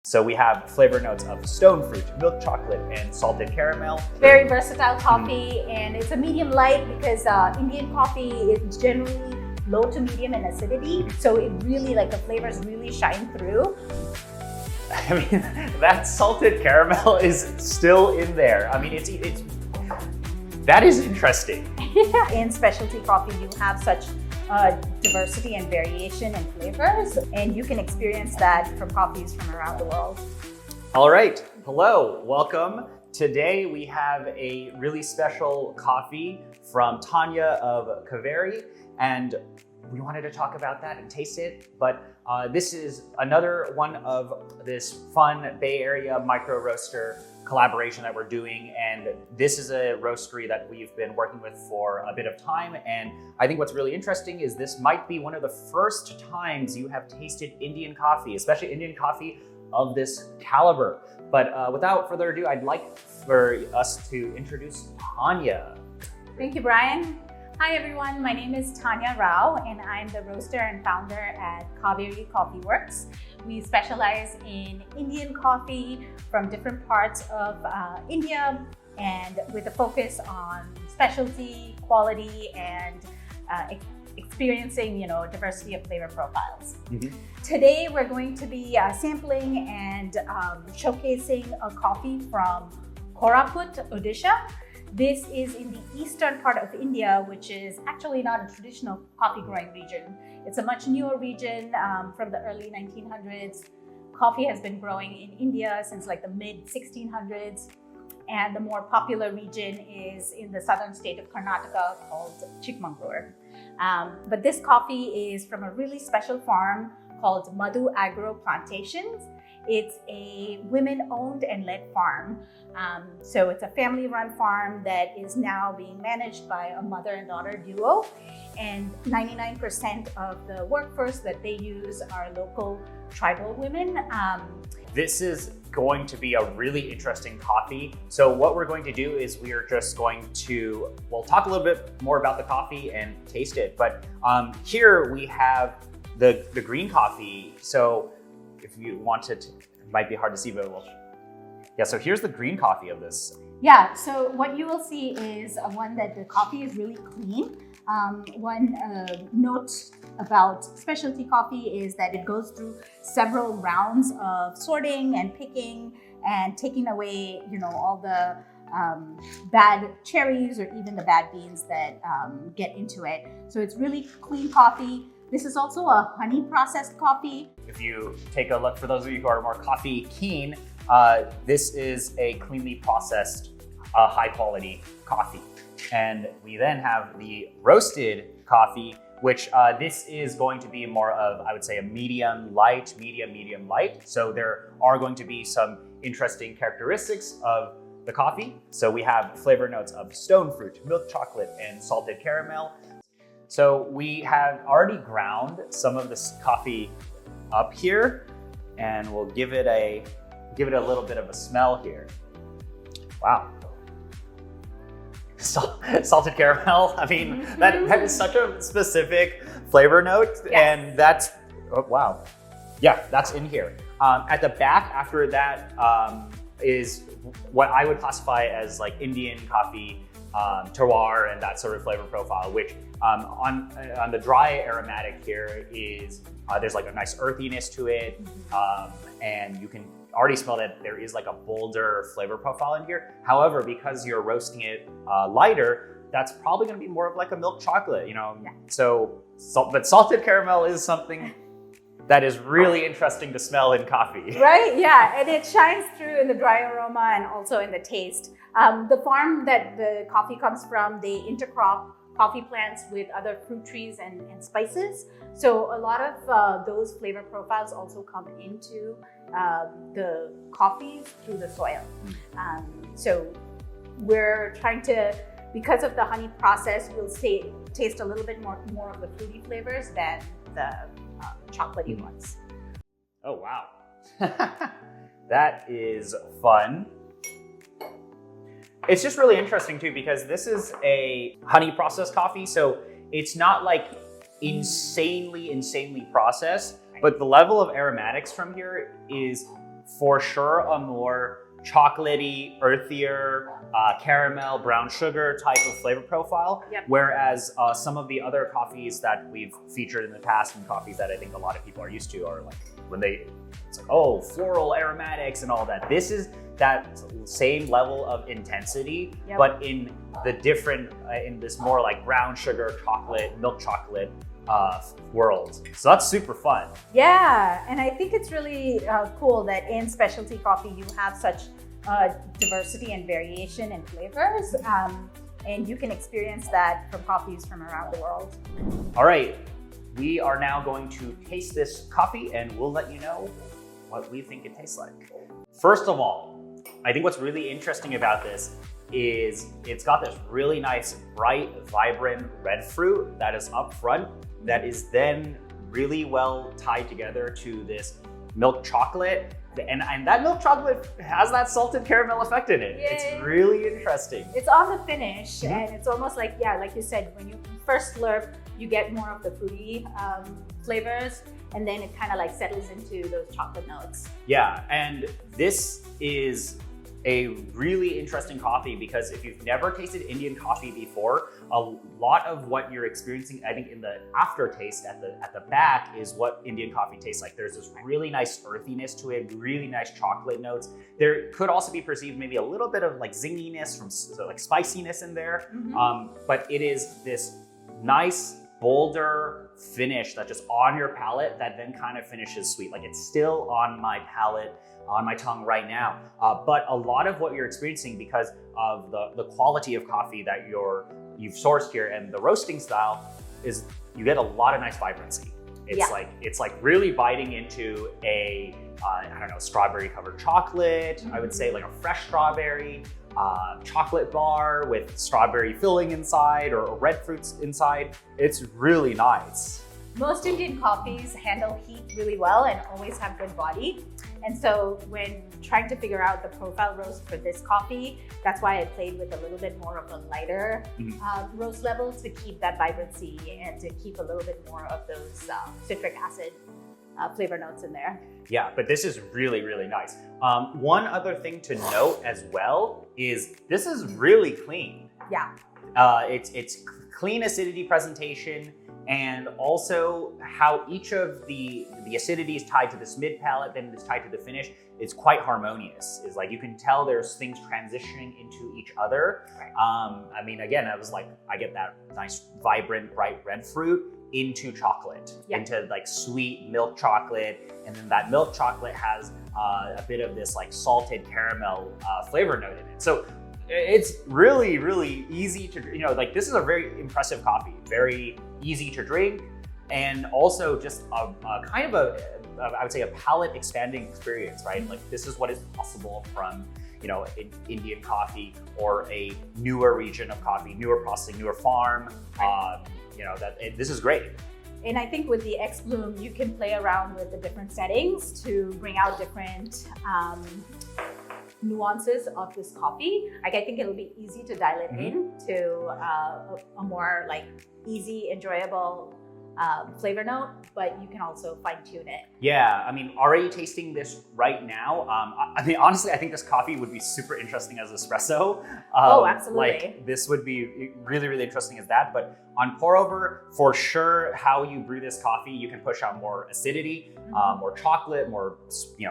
So we have flavor notes of stone fruit, milk chocolate, and salted caramel. Very versatile coffee, and it's a medium light because Indian coffee is generally low to medium in acidity. So it really, the flavors really shine through. I mean, that salted caramel is still in there. I mean, that is interesting. In specialty coffee, you have such diversity and variation in flavors, and you can experience that from coffees from around the world. All right, hello, welcome. Today we have a really special coffee from Tanya of Kaveri, and we wanted to talk about that and taste it, but this is another one of this fun Bay Area micro roaster collaboration that we're doing, and this is a roastery that we've been working with for a bit of time, and I think what's really interesting is this might be one of the first times you have tasted Indian coffee, especially Indian coffee of this caliber. But without further ado, I'd like for us to introduce Tanya. Thank you, Brian. Hi everyone, my name is Tanya Rao and I'm the roaster and founder at Kaveri Coffee Works. We specialize in Indian coffee from different parts of India, and with a focus on specialty, quality, and experiencing diversity of flavor profiles. Mm-hmm. Today we're going to be sampling and showcasing a coffee from Koraput, Odisha. This is in the eastern part of India, which is actually not a traditional coffee growing region. It's a much newer region from the early 1900s. Coffee has been growing in India since the mid 1600s. And the more popular region is in the southern state of Karnataka called Chikmagalur. But this coffee is from a really special farm called Madhu Agro Plantations. It's a women-owned and led farm. So it's a family-run farm that is now being managed by a mother and daughter duo. And 99% of the workforce that they use are local tribal women. This is going to be a really interesting coffee. So what we're going to do is we are just going to, we'll talk a little bit more about the coffee and taste it. But here we have the green coffee. So if you want it might be hard to see, but so here's the green coffee of this. Yeah, so what you will see is one that the coffee is really clean. One note about specialty coffee is that it goes through several rounds of sorting and picking and taking away, all the bad cherries or even the bad beans that get into it. So it's really clean coffee. This is also a honey processed coffee. If you take a look, for those of you who are more coffee keen, this is a cleanly processed, high quality coffee. And we then have the roasted coffee, which this is going to be more of, I would say, a medium light. So there are going to be some interesting characteristics of the coffee. So we have flavor notes of stone fruit, milk chocolate, and salted caramel. So we have already ground some of this coffee up here, and we'll give it a little bit of a smell here. Wow. Salted caramel. I mean, that is such a specific flavor note, yes. And that's, oh, wow. Yeah, that's in here. At the back after that is what I would classify as Indian coffee terroir and that sort of flavor profile, which on the dry aromatic here is there's a nice earthiness to it, and you can already smell that there is a bolder flavor profile in here. However, because you're roasting it lighter, that's probably going to be more of a milk chocolate, Yeah. So, but salted caramel is something that is really interesting to smell in coffee. Right, yeah, and it shines through in the dry aroma and also in the taste. The farm that the coffee comes from, they intercrop coffee plants with other fruit trees and spices. So a lot of those flavor profiles also come into the coffees through the soil. So we're trying to, because of the honey process, we'll taste a little bit more of the fruity flavors than the chocolatey ones. Oh, wow. That is fun. It's just really interesting too, because this is a honey processed coffee. So it's not insanely processed, but the level of aromatics from here is for sure a more chocolatey, earthier, caramel, brown sugar type of flavor profile. Yep. Whereas some of the other coffees that we've featured in the past and coffees that I think a lot of people are used to are like when it's like, oh, floral aromatics and all that. This is that same level of intensity, Yep. but in the different, in this more like brown sugar, chocolate, milk chocolate world. So that's super fun. Yeah, and I think it's really cool that in specialty coffee you have such diversity and variation in flavors, and you can experience that from coffees from around the world. All right, we are now going to taste this coffee and we'll let you know what we think it tastes like. First of all, I think what's really interesting about this is it's got this really nice, bright, vibrant red fruit that is up front that is then really well tied together to this milk chocolate. And that milk chocolate has that salted caramel effect in it. Yay. It's really interesting. It's on the finish, and it's almost like, yeah, like you said, when you first slurp, you get more of the fruity flavors, and then it kind of like settles into those chocolate notes. Yeah, and this is a really interesting coffee because if you've never tasted Indian coffee before, a lot of what you're experiencing, I think, in the aftertaste at the back is what Indian coffee tastes like. There's this really nice earthiness to it, really nice chocolate notes. There could also be perceived maybe a little bit of like zinginess from like spiciness in there, but it is this nice, bolder finish that just on your palate that then kind of finishes sweet. Like it's still on my palate, on my tongue right now. But a lot of what you're experiencing because of the quality of coffee that you've sourced here and the roasting style is you get a lot of nice vibrancy. It's like really biting into a, I don't know, strawberry covered chocolate. I would say like a fresh strawberry, chocolate bar with strawberry filling inside or red fruits inside. It's really nice. Most Indian coffees handle heat really well and always have good body. And so when trying to figure out the profile roast for this coffee, that's why I played with a little bit more of a lighter roast level to keep that vibrancy and to keep a little bit more of those citric acid flavor notes in there. Yeah, but this is really, really nice. One other thing to note as well is this is really clean. Yeah. It's clean acidity presentation, and also how each of the acidity is tied to this mid palate, then it's tied to the finish. It's quite harmonious. It's like you can tell there's things transitioning into each other. Right. I mean, again, I get that nice, vibrant, bright red fruit into chocolate, into like sweet milk chocolate, and then that milk chocolate has a bit of this like salted caramel flavor note in it. So it's really, really easy to, like this is a very impressive coffee, very easy to drink, and also just a kind of I would say a palate expanding experience, right? Like this is what is possible from, Indian coffee or a newer region of coffee, newer processing, newer farm. This is great. And I think with the X Bloom, you can play around with the different settings to bring out different nuances of this coffee. Like I think it'll be easy to dial it in to a more like easy, enjoyable flavor note, but you can also fine tune it. Yeah, I mean, already tasting this right now, I mean, honestly, I think this coffee would be super interesting as espresso. Oh, absolutely. Like this would be really, really interesting as that. But on pour over, for sure, how you brew this coffee, you can push out more acidity, more chocolate, more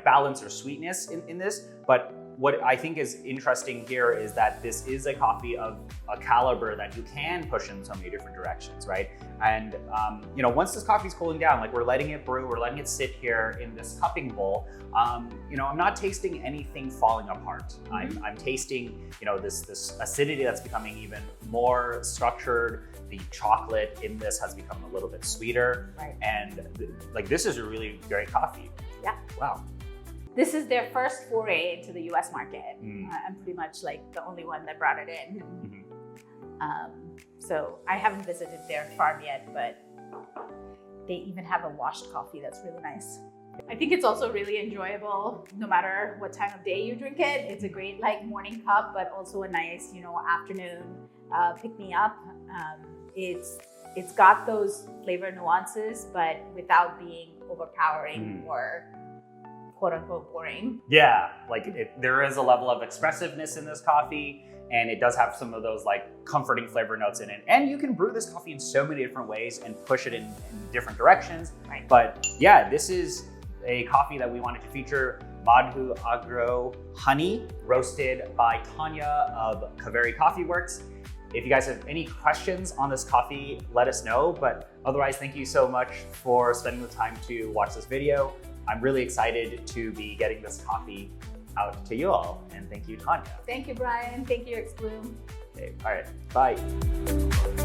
balance or sweetness in this. But what I think is interesting here is that this is a coffee of a caliber that you can push in so many different directions, right? And once this coffee is cooling down, like we're letting it brew, we're letting it sit here in this cupping bowl. I'm not tasting anything falling apart. I'm tasting, this acidity that's becoming even more structured. The chocolate in this has become a little bit sweeter, right? And this is a really great coffee. Yeah. Wow. This is their first foray into the US market. I'm pretty much like the only one that brought it in. So I haven't visited their farm yet, but they even have a washed coffee that's really nice. I think it's also really enjoyable no matter what time of day you drink it. It's a great like morning cup, but also a nice, afternoon pick me up. It's got those flavor nuances, but without being overpowering or quote unquote boring. Yeah, like there is a level of expressiveness in this coffee, and it does have some of those like comforting flavor notes in it. And you can brew this coffee in so many different ways and push it in different directions. Right. But yeah, this is a coffee that we wanted to feature, Madhu Agro Honey, roasted by Tanya of Kaveri Coffee Works. If you guys have any questions on this coffee, let us know. But otherwise, thank you so much for spending the time to watch this video. I'm really excited to be getting this coffee out to you all. And thank you, Tanya. Thank you, Brian. Thank you, Xbloom. Okay, all right, bye.